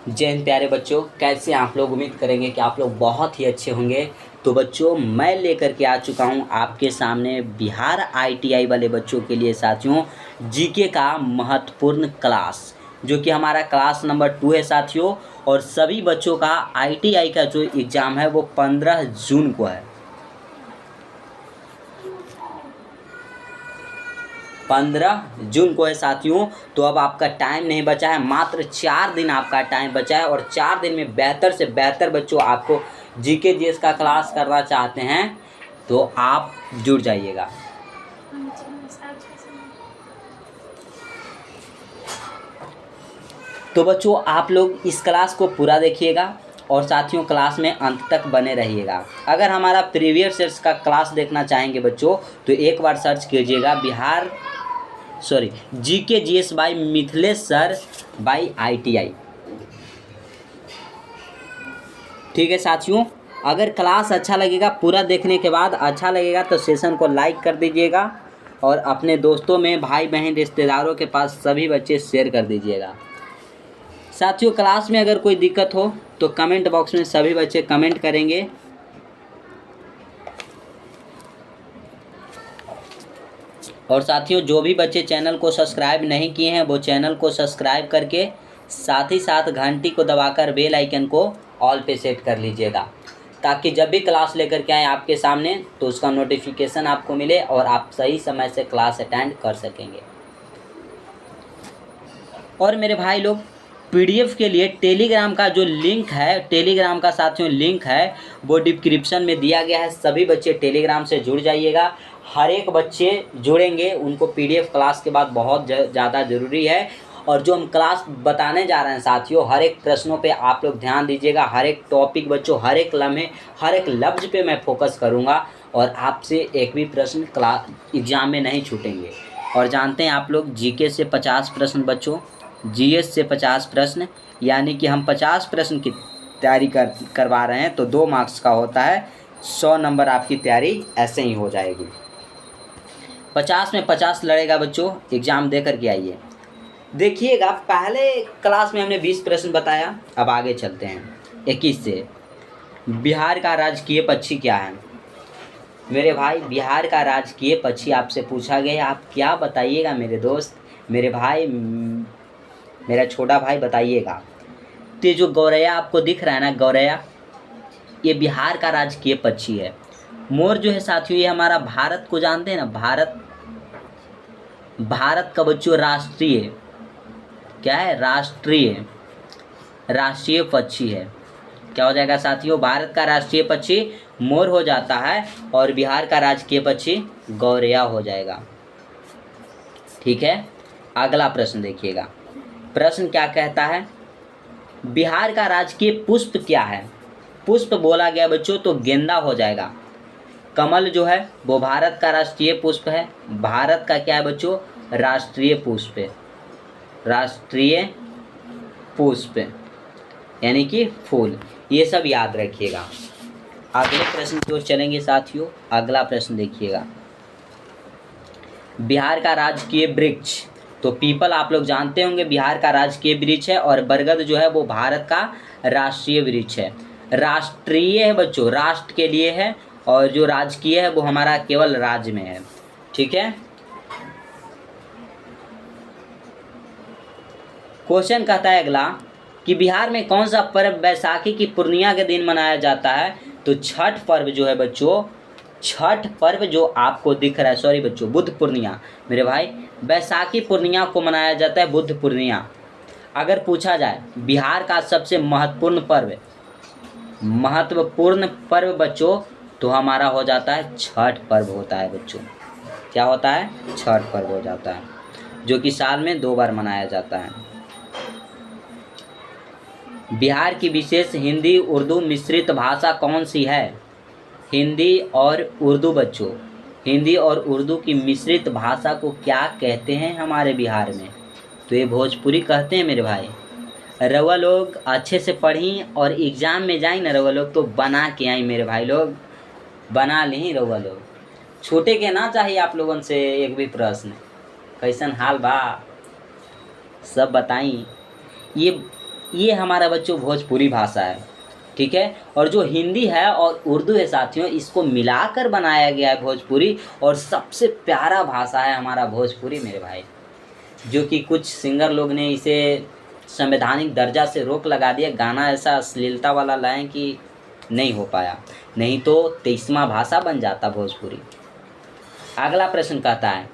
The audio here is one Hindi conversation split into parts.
जय हिंद प्यारे बच्चों, कैसे आप लोग। उम्मीद करेंगे कि आप लोग बहुत ही अच्छे होंगे। तो बच्चों, मैं लेकर के आ चुका हूं आपके सामने बिहार आईटीआई वाले बच्चों के लिए साथियों जीके का महत्वपूर्ण क्लास, जो कि हमारा क्लास नंबर 2 है साथियों। और सभी बच्चों का आईटीआई का जो एग्ज़ाम है वो 15 जून को है। 15 जून को है साथियों। तो अब आपका टाइम नहीं बचा है, मात्र 4 दिन आपका टाइम बचा है। और 4 दिन में बेहतर से बेहतर बच्चों आपको जीके जीएस का क्लास करना चाहते हैं तो आप जुड़ जाइएगा। तो बच्चों, आप लोग इस क्लास को पूरा देखिएगा और साथियों क्लास में अंत तक बने रहिएगा। अगर हमारा प्रीवियस ईयर्स का क्लास देखना चाहेंगे बच्चों तो एक बार सर्च कीजिएगा GK GS by Mithilesh sir by ITI. ठीक है साथियों, अगर क्लास अच्छा लगेगा, पूरा देखने के बाद अच्छा लगेगा तो सेशन को लाइक कर दीजिएगा और अपने दोस्तों में, भाई बहन, रिश्तेदारों के पास सभी बच्चे शेयर कर दीजिएगा। साथियों, क्लास में अगर कोई दिक्कत हो तो कमेंट बॉक्स में सभी बच्चे कमेंट करेंगे। और साथियों, जो भी बच्चे चैनल को सब्सक्राइब नहीं किए हैं वो चैनल को सब्सक्राइब करके साथ ही साथ घंटी को दबाकर बेल आइकन को ऑल पे सेट कर लीजिएगा, ताकि जब भी क्लास लेकर के आए आपके सामने तो उसका नोटिफिकेशन आपको मिले और आप सही समय से क्लास अटेंड कर सकेंगे। और मेरे भाई लोग, पीडीएफ के लिए टेलीग्राम का जो लिंक है, टेलीग्राम का साथियों लिंक है वो डिस्क्रिप्शन में दिया गया है। सभी बच्चे टेलीग्राम से जुड़ जाइएगा। हर एक बच्चे जुड़ेंगे, उनको पीडीएफ क्लास के बाद बहुत ज़्यादा ज़रूरी है। और जो हम क्लास बताने जा रहे हैं साथियों, हर एक प्रश्नों पे आप लोग ध्यान दीजिएगा। हर एक टॉपिक बच्चों, हर एक लम्हे, हर एक लफ्ज़ पे मैं फोकस करूँगा और आपसे एक भी प्रश्न क्लास एग्ज़ाम में नहीं छूटेंगे। और जानते हैं आप लोग, जीके से 50 प्रश्न बच्चों, जीएस से 50 प्रश्न, यानी कि हम 50 प्रश्न की तैयारी करवा रहे हैं तो 2 मार्क्स का होता है। 100 नंबर आपकी तैयारी ऐसे ही हो जाएगी। 50 में 50 लड़ेगा बच्चों, एग्ज़ाम दे कर के आइए। देखिएगा, पहले क्लास में हमने 20 प्रश्न बताया, अब आगे चलते हैं 21 से। बिहार का राजकीय पक्षी क्या है? मेरे भाई, बिहार का राजकीय पक्षी आपसे पूछा गया, आप क्या बताइएगा मेरे दोस्त, मेरे भाई, मेरा छोटा भाई बताइएगा। तो ये जो गौरैया आपको दिख रहा है ना, गौरैया, ये बिहार का राजकीय पक्षी है। मोर जो है साथियों, ये हमारा भारत को जानते हैं ना, भारत का बच्चों राष्ट्रीय क्या है? राष्ट्रीय पक्षी है। क्या हो जाएगा साथियों? भारत का राष्ट्रीय पक्षी मोर हो जाता है और बिहार का राजकीय पक्षी गौरैया हो जाएगा। ठीक है, अगला प्रश्न देखिएगा। प्रश्न क्या कहता है? बिहार का राजकीय पुष्प क्या है? पुष्प बोला गया बच्चों तो गेंदा हो जाएगा। कमल जो है वो भारत का राष्ट्रीय पुष्प है। भारत का क्या है बच्चों? राष्ट्रीय पुष्प है। राष्ट्रीय पुष्प यानी कि फूल। ये सब याद रखिएगा। अगले प्रश्न की ओर चलेंगे साथियों। अगला प्रश्न देखिएगा। बिहार का राजकीय वृक्ष, तो पीपल आप लोग जानते होंगे बिहार का राजकीय वृक्ष है, और बरगद जो है वो भारत का राष्ट्रीय वृक्ष है। राष्ट्रीय है बच्चों, राष्ट्र के लिए है, और जो राजकीय है वो हमारा केवल राज्य में है। ठीक है। क्वेश्चन कहता है अगला कि बिहार में कौन सा पर्व बैसाखी की पूर्णिमा के दिन मनाया जाता है? तो छठ पर्व जो है बच्चों, छठ पर्व जो आपको दिख रहा है, सॉरी बच्चों, बुद्ध पूर्णिमा मेरे भाई, बैसाखी पूर्णिमा को मनाया जाता है बुद्ध पूर्णिमा। अगर पूछा जाए बिहार का सबसे महत्वपूर्ण पर्व बच्चों, तो हमारा हो जाता है छठ पर्व होता है बच्चों। क्या होता है? छठ पर्व हो जाता है, जो कि साल में 2 बार मनाया जाता है। बिहार की विशेष हिंदी उर्दू मिश्रित भाषा कौन सी है? हिंदी और उर्दू बच्चों, हिंदी और उर्दू की मिश्रित भाषा को क्या कहते हैं हमारे बिहार में? तो ये भोजपुरी कहते हैं मेरे भाई। रउआ लोग अच्छे से पढ़ी और एग्ज़ाम में जाई ना रउआ लोग तो बना के आई मेरे भाई लोग, बना ली रउआ लोग। छूटे के ना चाहिए आप लोगों से एक भी प्रश्न। कैसन हाल बा सब बताई। ये ये हमारा बच्चों भोजपुरी भाषा है, ठीक है। और जो हिंदी है और उर्दू है साथियों, इसको मिलाकर बनाया गया है भोजपुरी, और सबसे प्यारा भाषा है हमारा भोजपुरी मेरे भाई, जो कि कुछ सिंगर लोग ने इसे संवैधानिक दर्जा से रोक लगा दिया। गाना ऐसा अश्लीलता वाला लाए कि नहीं हो पाया, नहीं तो 23वां भाषा बन जाता भोजपुरी। अगला प्रश्न कहता है,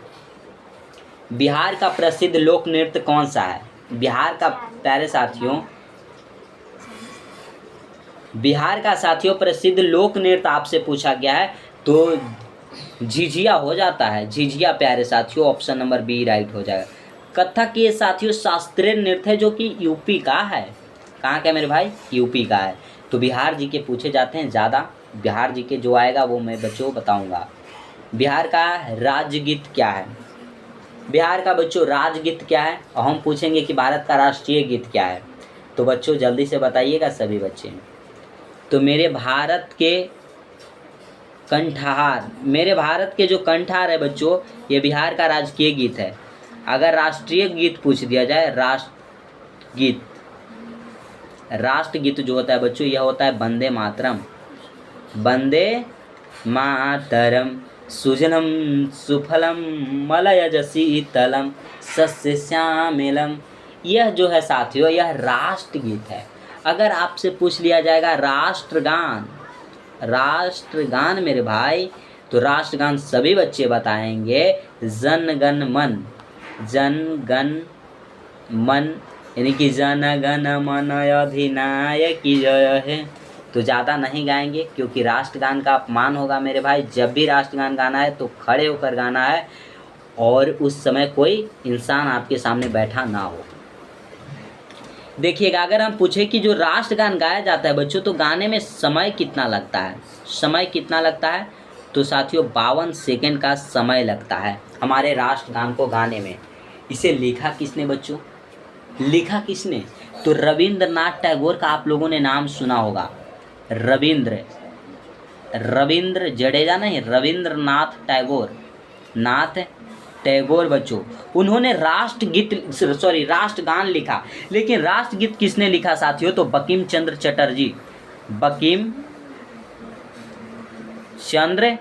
बिहार का प्रसिद्ध लोक नृत्य कौन सा है? बिहार का प्यारे साथियों, बिहार का साथियों प्रसिद्ध लोक नृत्य आपसे पूछा गया है तो झिझिया हो जाता है, झिझिया प्यारे साथियों, ऑप्शन नंबर बी राइट हो जाएगा। कथक ये साथियों शास्त्रीय नृत्य है जो कि यूपी का है। कहाँ का है मेरे भाई? यूपी का है। तो बिहार जी के पूछे जाते हैं ज़्यादा, बिहार जी के जो आएगा वो मैं बच्चों बताऊँगा। बिहार का राजगीत क्या है? बिहार का बच्चों राजगीत क्या है? और हम पूछेंगे कि भारत का राष्ट्रीय गीत क्या है। तो बच्चों जल्दी से बताइएगा सभी बच्चे। तो मेरे भारत के कंठहार, मेरे भारत के जो कंठहार है बच्चों, ये बिहार का राजकीय गीत है। अगर राष्ट्रीय गीत पूछ दिया जाए, राष्ट्रगीत, राष्ट्रगीत जो होता है बच्चों, यह होता है वंदे मातरम। वंदे मातरम सुजलम सुफलम मलयज शीतलम सस्य श्यामलम। यह जो है साथियों, यह राष्ट्रगीत है। अगर आपसे पूछ लिया जाएगा राष्ट्रगान, राष्ट्रगान मेरे भाई, तो राष्ट्रगान सभी बच्चे बताएंगे जन गण मन, जन गण मन, यानी कि जन गण मन अधिनायक की जय है। तो ज़्यादा नहीं गाएंगे क्योंकि राष्ट्रगान का अपमान होगा मेरे भाई। जब भी राष्ट्रगान गाना है तो खड़े होकर गाना है, और उस समय कोई इंसान आपके सामने बैठा ना हो। देखिएगा, अगर हम पूछे कि जो राष्ट्रगान गाया जाता है बच्चों, तो गाने में समय कितना लगता है? समय कितना लगता है? तो साथियों 52 सेकंड का समय लगता है हमारे राष्ट्रगान को गाने में। इसे लिखा किसने बच्चों? लिखा किसने? तो रविंद्रनाथ टैगोर का आप लोगों ने नाम सुना होगा। रविंद्र जडेजा नहीं, रविंद्रनाथ टैगोर, नाथ टैगोर बच्चों, उन्होंने राष्ट्रगान लिखा। लेकिन राष्ट्रगीत किसने लिखा साथियों? तो बंकिम चंद्र चटर्जी, बंकिम चंद्र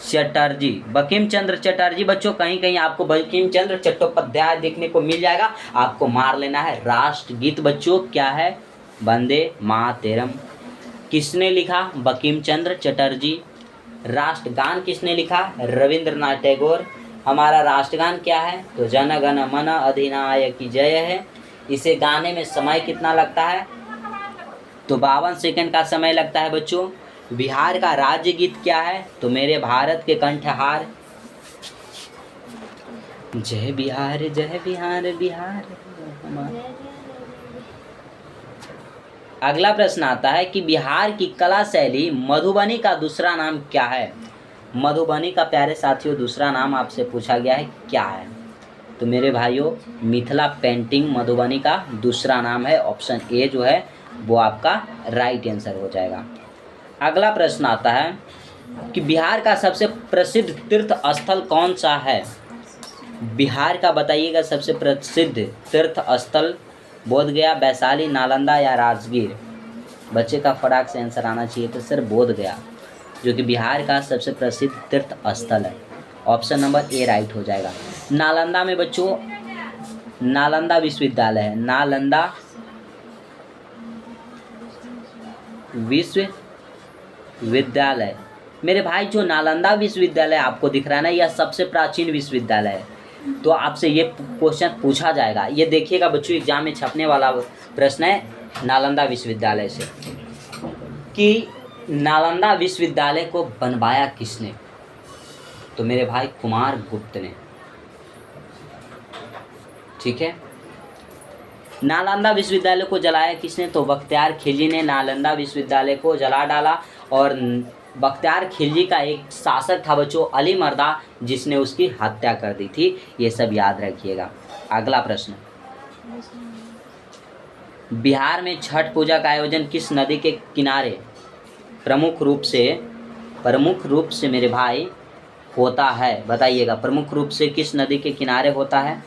चटर्जी, बंकिम चंद्र चटर्जी बच्चों। कहीं कहीं आपको बंकिम चंद्र चट्टोपाध्याय देखने को मिल जाएगा, आपको मार लेना है। राष्ट्रगीत बच्चों क्या है? वंदे मातरम। किसने लिखा? बंकिम चंद्र चटर्जी। राष्ट्रगान किसने लिखा? रविंद्रनाथ टैगोर। हमारा राष्ट्रगान क्या है? तो जन गण मन अधिनायक की जय है। इसे गाने में समय कितना लगता है? तो 52 सेकंड का समय लगता है बच्चों। बिहार का राज्य गीत क्या है? तो मेरे भारत के कंठहार, जय बिहार जय बिहार बिहार हमारा। अगला प्रश्न आता है कि बिहार की कला शैली मधुबनी का दूसरा नाम क्या है? मधुबनी का प्यारे साथियों दूसरा नाम आपसे पूछा गया है, क्या है? तो मेरे भाइयों मिथिला पेंटिंग मधुबनी का दूसरा नाम है। ऑप्शन ए जो है वो आपका राइट आंसर हो जाएगा। अगला प्रश्न आता है कि बिहार का सबसे प्रसिद्ध तीर्थ स्थल कौन सा है? बिहार का बताइएगा सबसे प्रसिद्ध तीर्थ स्थल। बोधगया, वैशाली, नालंदा या राजगीर? बच्चे का फटाक से आंसर आना चाहिए। तो सर बोधगया, जो कि बिहार का सबसे प्रसिद्ध तीर्थ स्थल है। ऑप्शन नंबर ए राइट हो जाएगा। नालंदा में बच्चों नालंदा विश्वविद्यालय है, नालंदा विश्वविद्यालय। मेरे भाई जो नालंदा विश्वविद्यालय आपको दिख रहा है ना, यह सबसे प्राचीन विश्वविद्यालय है। तो आपसे ये क्वेश्चन पूछा जाएगा, ये देखिएगा बच्चों एग्जाम में छपने वाला प्रश्न है नालंदा विश्वविद्यालय से, कि नालंदा विश्वविद्यालय को बनवाया किसने? तो मेरे भाई कुमार गुप्त ने, ठीक है। नालंदा विश्वविद्यालय को जलाया किसने? तो बख्तियार खिलजी ने नालंदा विश्वविद्यालय को जला डाला। और बख्तियार खिलजी का एक शासक था बच्चों अली मर्दा, जिसने उसकी हत्या कर दी थी। ये सब याद रखिएगा। अगला प्रश्न, बिहार में छठ पूजा का आयोजन किस नदी के किनारे प्रमुख रूप से मेरे भाई होता है? बताइएगा, प्रमुख रूप से किस नदी के किनारे होता है?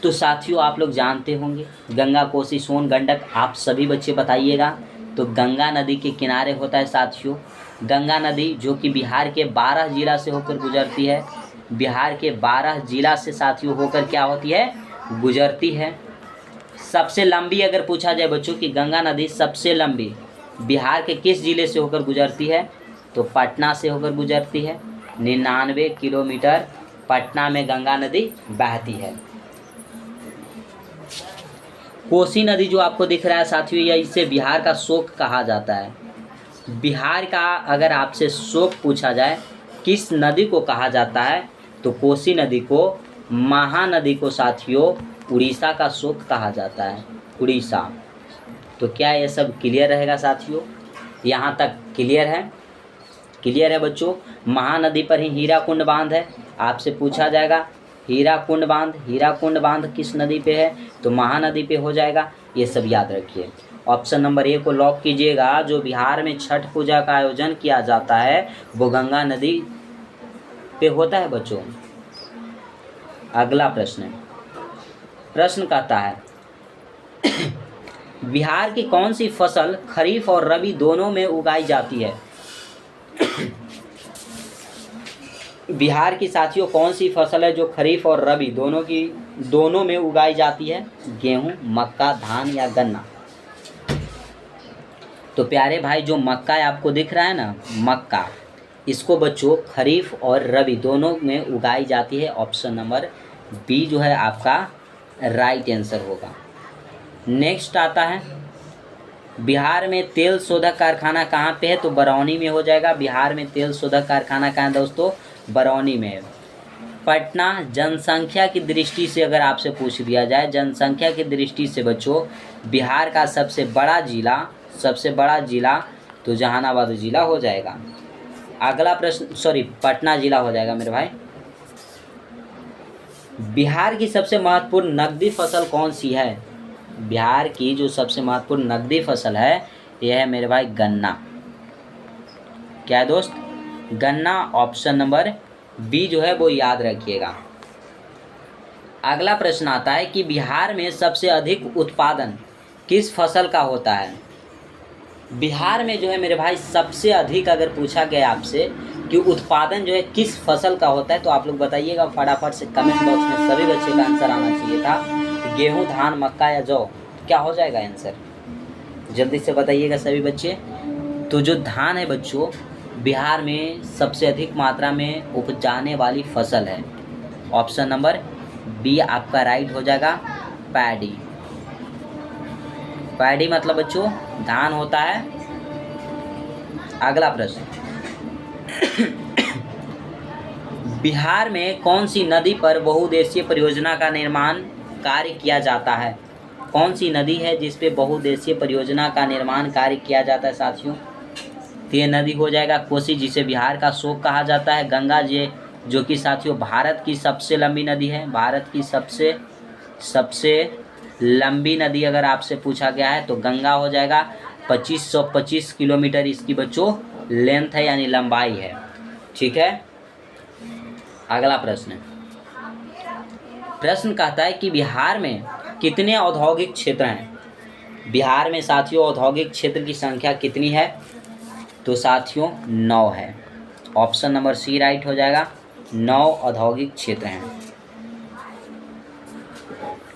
तो साथियों आप लोग जानते होंगे गंगा, कोसी, सोन, गंडक, आप सभी बच्चे बताइएगा। तो गंगा नदी के किनारे होता है साथियों गंगा नदी, जो कि बिहार के 12 जिला से होकर गुजरती है। बिहार के 12 जिला से साथियों होकर क्या होती है, गुजरती है। सबसे लंबी अगर पूछा जाए बच्चों कि गंगा नदी सबसे लंबी बिहार के किस जिले से होकर गुजरती है, तो पटना से होकर गुजरती है। 99 किलोमीटर पटना में गंगा नदी बहती है। कोसी नदी जो आपको दिख रहा है साथियों, या इसे बिहार का शोक कहा जाता है। बिहार का अगर आपसे शोक पूछा जाए किस नदी को कहा जाता है, तो कोसी नदी को, महानदी को साथियों उड़ीसा का शोक कहा जाता है, उड़ीसा। तो क्या ये सब क्लियर रहेगा साथियों? यहाँ तक क्लियर है? क्लियर है बच्चों। महानदी पर ही हीराकुंड बांध है। आपसे पूछा जाएगा हीराकुंड बांध किस नदी पे है, तो महानदी पे हो जाएगा। ये सब याद रखिए। ऑप्शन नंबर ए को लॉक कीजिएगा। जो बिहार में छठ पूजा का आयोजन किया जाता है वो गंगा नदी पे होता है बच्चों। अगला प्रश्न कहता है बिहार की कौन सी फसल खरीफ और रबी दोनों में उगाई जाती है? बिहार की साथियों कौन सी फसल है जो खरीफ और रबी दोनों में उगाई जाती है? गेहूं, मक्का, धान या गन्ना? तो प्यारे भाई जो मक्का आपको दिख रहा है ना, मक्का, इसको बच्चों खरीफ और रबी दोनों में उगाई जाती है। ऑप्शन नंबर बी जो है आपका राइट आंसर होगा। नेक्स्ट आता है बिहार में तेल शोधक कारखाना कहाँ पे है, तो बरौनी में हो जाएगा। बिहार में तेल शोधक कारखाना कहाँ है दोस्तों? बरौनी में है। पटना जनसंख्या की दृष्टि से अगर आपसे पूछ दिया जाए, जनसंख्या की दृष्टि से बच्चों बिहार का सबसे बड़ा जिला तो जहानाबाद जिला हो जाएगा। अगला प्रश्न, पटना जिला हो जाएगा मेरे भाई। बिहार की सबसे महत्वपूर्ण नकदी फसल कौन सी है? बिहार की जो सबसे महत्वपूर्ण नकदी फसल है यह है मेरे भाई गन्ना। क्या है दोस्त? गन्ना। ऑप्शन नंबर बी जो है वो याद रखिएगा। अगला प्रश्न आता है कि बिहार में सबसे अधिक उत्पादन किस फसल का होता है? बिहार में जो है मेरे भाई सबसे अधिक अगर पूछा गया आपसे कि उत्पादन जो है किस फसल का होता है, तो आप लोग बताइएगा फटाफट से कमेंट बॉक्स में। सभी बच्चे का आंसर आना चाहिए था। गेहूं, धान, मक्का या जौ? क्या हो जाएगा आंसर? जल्दी से बताइएगा सभी बच्चे। तो जो धान है बच्चों बिहार में सबसे अधिक मात्रा में उपजाने वाली फसल है। ऑप्शन नंबर बी आपका राइट हो जाएगा, पैडी मतलब बच्चों धान होता है। अगला प्रश्न बिहार में कौन सी नदी पर बहुउद्देशीय परियोजना का निर्माण कार्य किया जाता है? कौन सी नदी है जिस पे बहुउद्देशीय परियोजना का निर्माण कार्य किया जाता है साथियों? तो ये नदी हो जाएगा कोसी, जिसे बिहार का शोक कहा जाता है। गंगा जी जो कि साथियों भारत की सबसे लंबी नदी है। भारत की सबसे लंबी नदी अगर आपसे पूछा गया है तो गंगा हो जाएगा। 2525 किलोमीटर इसकी बच्चों लेंथ है, यानी लंबाई है। ठीक है। अगला प्रश्न कहता है कि बिहार में कितने औद्योगिक क्षेत्र हैं? बिहार में साथियों औद्योगिक क्षेत्र की संख्या कितनी है? तो साथियों 9 है। ऑप्शन नंबर सी राइट हो जाएगा। 9 औद्योगिक क्षेत्र हैं।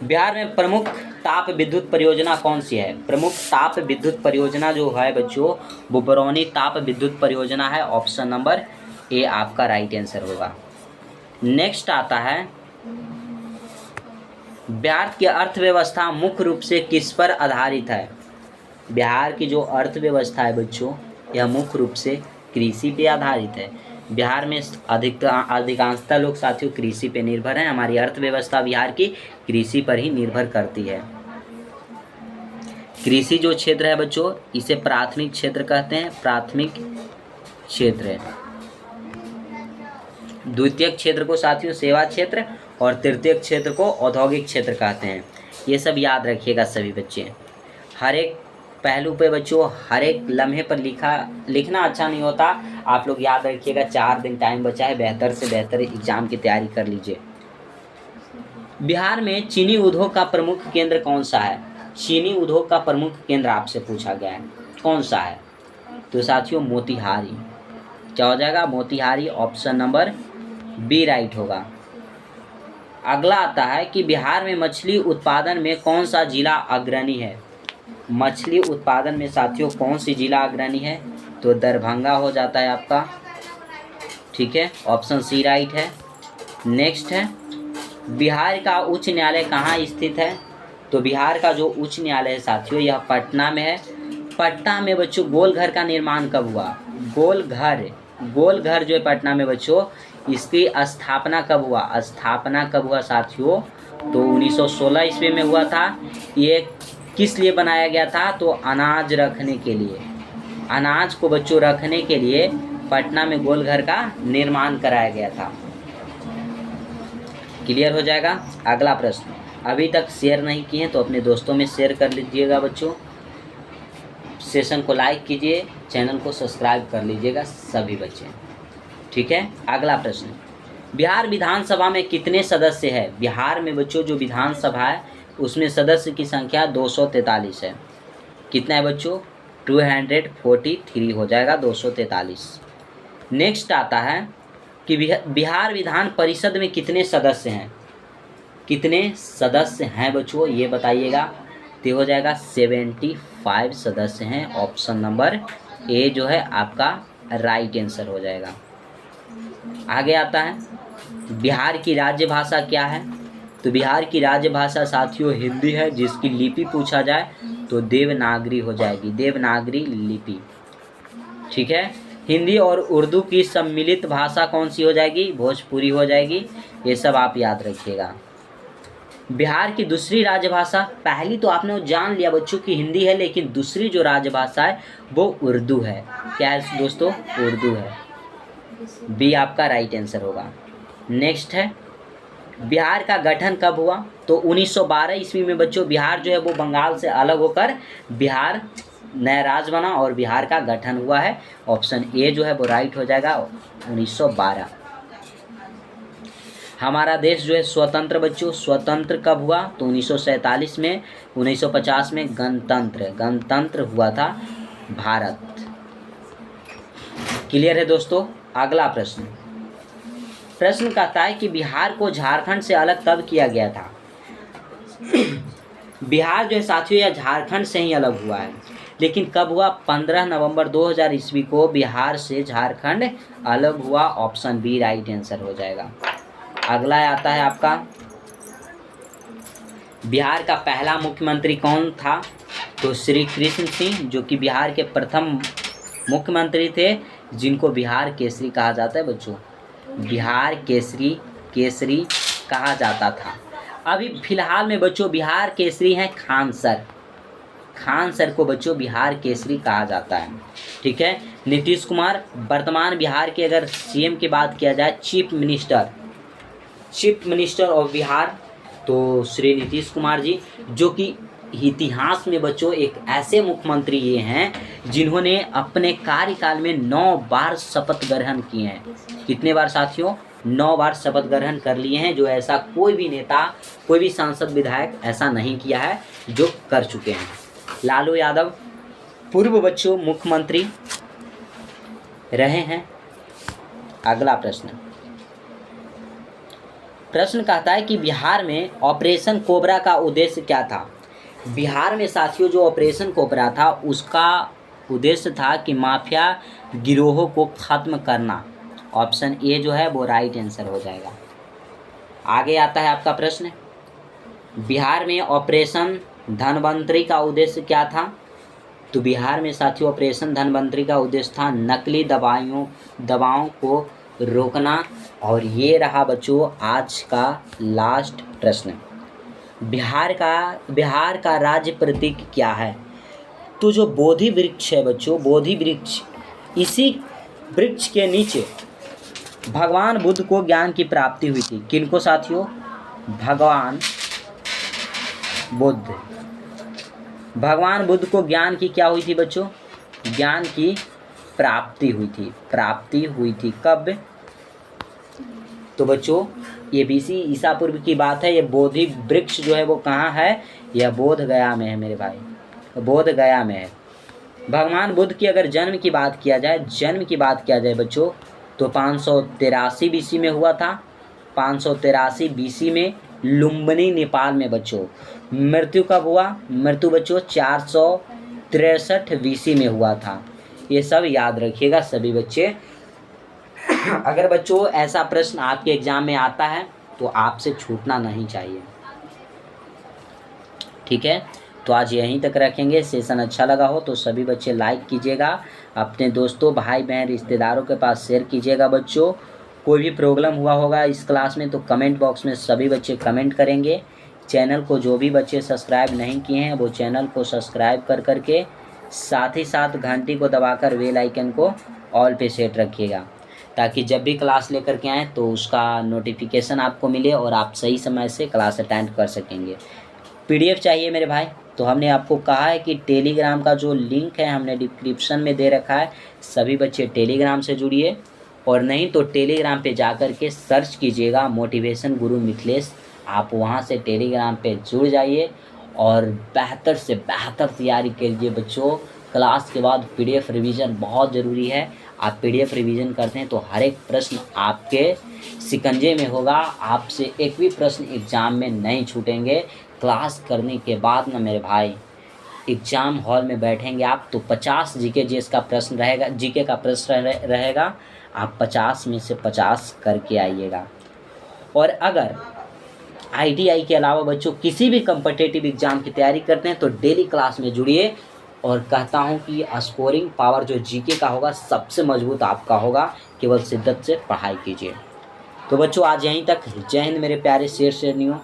बिहार में प्रमुख ताप विद्युत परियोजना कौन सी है? प्रमुख ताप विद्युत परियोजना जो है बच्चों वो बरौनी ताप विद्युत परियोजना है। ऑप्शन नंबर ए आपका राइट आंसर होगा। नेक्स्ट आता है बिहार की अर्थव्यवस्था मुख्य रूप से किस पर आधारित है? बिहार की जो अर्थव्यवस्था है बच्चों यह मुख्य रूप से कृषि पे आधारित है। बिहार में अधिकांशतः लोग साथियों कृषि पे निर्भर हैं। हमारी अर्थव्यवस्था बिहार की कृषि पर ही निर्भर करती है। कृषि जो क्षेत्र है बच्चों इसे प्राथमिक क्षेत्र कहते हैं। प्राथमिक क्षेत्र है। द्वितीयक क्षेत्र को साथियों सेवा क्षेत्र और तृतीयक क्षेत्र को औद्योगिक क्षेत्र कहते हैं। ये सब याद रखिएगा सभी बच्चे। हर एक पहलू पे बच्चों हर एक लम्हे पर लिखना अच्छा नहीं होता। आप लोग याद रखिएगा 4 दिन टाइम बचा है, बेहतर से बेहतर एग्जाम की तैयारी कर लीजिए। बिहार में चीनी उद्योग का प्रमुख केंद्र कौन सा है? चीनी उद्योग का प्रमुख केंद्र आपसे पूछा गया है, कौन सा है? तो साथियों मोतिहारी। क्या हो जाएगा? Motihari, option number B right होगा। अगला आता है कि बिहार में मछली उत्पादन में कौन सा जिला अग्रणी है? मछली उत्पादन में साथियों कौन सी जिला अग्रणी है? तो दरभंगा हो जाता है आपका, ठीक है, ऑप्शन सी राइट है। नेक्स्ट है, बिहार का उच्च न्यायालय कहाँ स्थित है? तो बिहार का जो उच्च न्यायालय है साथियों यह पटना में है। पटना में बच्चों गोलघर का निर्माण कब हुआ? गोलघर जो है पटना में बच्चों, इसकी स्थापना कब हुआ? स्थापना कब हुआ साथियों? तो 1916 ईस्वी में हुआ था। ये किस लिए बनाया गया था? तो अनाज रखने के लिए, अनाज को बच्चों रखने के लिए पटना में गोलघर का निर्माण कराया गया था। क्लियर हो जाएगा। अगला प्रश्न, अभी तक शेयर नहीं किए तो अपने दोस्तों में शेयर कर लीजिएगा बच्चों, सेशन को लाइक कीजिए, चैनल को सब्सक्राइब कर लीजिएगा सभी बच्चे, ठीक है। अगला प्रश्न, बिहार विधानसभा में कितने सदस्य हैं? बिहार में बच्चों जो विधानसभा है उसमें सदस्य की संख्या 243 है। कितना है बच्चों? 243 हो जाएगा, 243। नेक्स्ट आता है कि बिहार विधान परिषद में कितने सदस्य हैं? कितने सदस्य हैं बच्चों ये बताइएगा। तो हो जाएगा 75 सदस्य हैं, ऑप्शन नंबर ए जो है आपका राइट आंसर हो जाएगा। आगे आता है, बिहार की राज्य भाषा क्या है? तो बिहार की राज्य भाषा साथियों हिंदी है, जिसकी लिपि पूछा जाए तो देवनागरी हो जाएगी, देवनागरी लिपि, ठीक है। हिंदी और उर्दू की सम्मिलित भाषा कौन सी हो जाएगी? भोजपुरी हो जाएगी। ये सब आप याद रखिएगा। बिहार की दूसरी राजभाषा, पहली तो आपने जान लिया बच्चों की हिंदी है, लेकिन दूसरी जो राजभाषा है वो उर्दू है। क्या है दोस्तों? उर्दू है। बी आपका राइट आंसर होगा। नेक्स्ट है, बिहार का गठन कब हुआ? तो 1912 ईस्वी में बच्चों बिहार जो है वो बंगाल से अलग होकर बिहार नया राज्य बना और बिहार का गठन हुआ है। ऑप्शन ए जो है वो राइट हो जाएगा, 1912। हमारा देश जो है स्वतंत्र बच्चों, स्वतंत्र कब हुआ? तो 1947 में। 1950 में गणतंत्र हुआ था भारत। क्लियर है दोस्तों। अगला प्रश्न कहता है कि बिहार को झारखंड से अलग कब किया गया था? बिहार जो है साथियों यह झारखंड से ही अलग हुआ है, लेकिन कब हुआ? 15 नवंबर 2000 ईस्वी को बिहार से झारखंड अलग हुआ। ऑप्शन बी राइट आंसर हो जाएगा। अगला आता है आपका, बिहार का पहला मुख्यमंत्री कौन था? तो श्री कृष्ण सिंह, जो कि बिहार के प्रथम मुख्यमंत्री थे, जिनको बिहार केसरी कहा जाता है बच्चों, बिहार केसरी कहा जाता था। अभी फिलहाल में बच्चों बिहार केसरी हैं खान सर को बच्चों बिहार केसरी कहा जाता है, ठीक है। नीतीश कुमार, वर्तमान बिहार के अगर सीएम की बात किया जाए, चीफ मिनिस्टर ऑफ बिहार, तो श्री नीतीश कुमार जी, जो कि इतिहास में बच्चों एक ऐसे मुख्यमंत्री ये हैं जिन्होंने अपने कार्यकाल में 9 बार शपथ ग्रहण किए हैं। कितने बार साथियों? 9 बार शपथ ग्रहण कर लिए हैं, जो ऐसा कोई भी नेता, कोई भी सांसद, विधायक ऐसा नहीं किया है जो कर चुके हैं। लालू यादव पूर्व बच्चों मुख्यमंत्री रहे हैं। अगला प्रश्न कहता है कि बिहार में ऑपरेशन कोबरा का उद्देश्य क्या था? बिहार में साथियों जो ऑपरेशन कोबरा था उसका उद्देश्य था कि माफिया गिरोहों को ख़त्म करना। ऑप्शन ए जो है वो राइट आंसर हो जाएगा। आगे आता है आपका प्रश्न, बिहार में ऑपरेशन धनवंतरी का उद्देश्य क्या था? तो बिहार में साथियों ऑपरेशन धनवंतरी का उद्देश्य था नकली दवाओं को रोकना। और ये रहा बच्चों आज का लास्ट प्रश्न, बिहार का राज्य प्रतीक क्या है? तो जो बोधि वृक्ष है बच्चों, बोधि वृक्ष, इसी वृक्ष के नीचे भगवान बुद्ध को ज्ञान की प्राप्ति हुई थी। किनको साथियों? भगवान बुद्ध को ज्ञान की क्या हुई थी बच्चों? ज्ञान की प्राप्ति हुई थी। कब? तो बच्चों ये बीसी ईसा पूर्व की बात है। ये बोधि वृक्ष जो है वो कहाँ है? यह बोध गया में है मेरे भाई, बोध गया में है। भगवान बुद्ध की अगर जन्म की बात किया जाए बच्चों, तो 583 बीसी में हुआ था। 583 बीसी में लुम्बिनी नेपाल में बच्चों। मृत्यु कब हुआ? मृत्यु बच्चों 463 बीसी में हुआ था। ये सब याद रखिएगा सभी बच्चे। अगर बच्चों ऐसा प्रश्न आपके एग्जाम में आता है तो आपसे छूटना नहीं चाहिए, ठीक है। तो आज यहीं तक रखेंगे। सेशन अच्छा लगा हो तो सभी बच्चे लाइक कीजिएगा, अपने दोस्तों भाई बहन रिश्तेदारों के पास शेयर कीजिएगा। बच्चों कोई भी प्रॉब्लम हुआ होगा इस क्लास में तो कमेंट बॉक्स में सभी बच्चे कमेंट करेंगे। चैनल को जो भी बच्चे सब्सक्राइब नहीं किए हैं वो चैनल को सब्सक्राइब कर करके साथ ही साथ घंटी को दबाकर बेल आइकन को ऑल पे सेट रखिएगा, ताकि जब भी क्लास लेकर के आएँ तो उसका नोटिफिकेशन आपको मिले और आप सही समय से क्लास अटेंड कर सकेंगे। पीडीएफ चाहिए मेरे भाई, तो हमने आपको कहा है कि टेलीग्राम का जो लिंक है हमने डिस्क्रिप्शन में दे रखा है। सभी बच्चे टेलीग्राम से जुड़िए, और नहीं तो टेलीग्राम पे जाकर के सर्च कीजिएगा मोटिवेशन गुरु मिथिलेश। आप वहाँ से टेलीग्राम पे जुड़ जाइए और बेहतर से बेहतर तैयारी कीजिए बच्चों। क्लास के बाद पीडीएफ रिवीजन बहुत ज़रूरी है। आप पीडीएफ रिवीजन करते हैं तो हर एक प्रश्न आपके शिकंजे में होगा, आपसे एक भी प्रश्न एग्ज़ाम में नहीं छूटेंगे। क्लास करने के बाद ना मेरे भाई एग्ज़ाम हॉल में बैठेंगे आप तो 50 जीके का प्रश्न रहेगा, जीके का प्रश्न रहेगा, आप 50 में से 50 करके आइएगा। और अगर आईटीआई के अलावा बच्चों किसी भी कम्पिटिटिव एग्ज़ाम की तैयारी करते हैं तो डेली क्लास में जुड़िए, और कहता हूं कि स्कोरिंग पावर जो जीके का होगा सबसे मजबूत आपका होगा। केवल शिद्दत से पढ़ाई कीजिए। तो बच्चों आज यहीं तक। जय हिंद मेरे प्यारे शेर शेरनियों।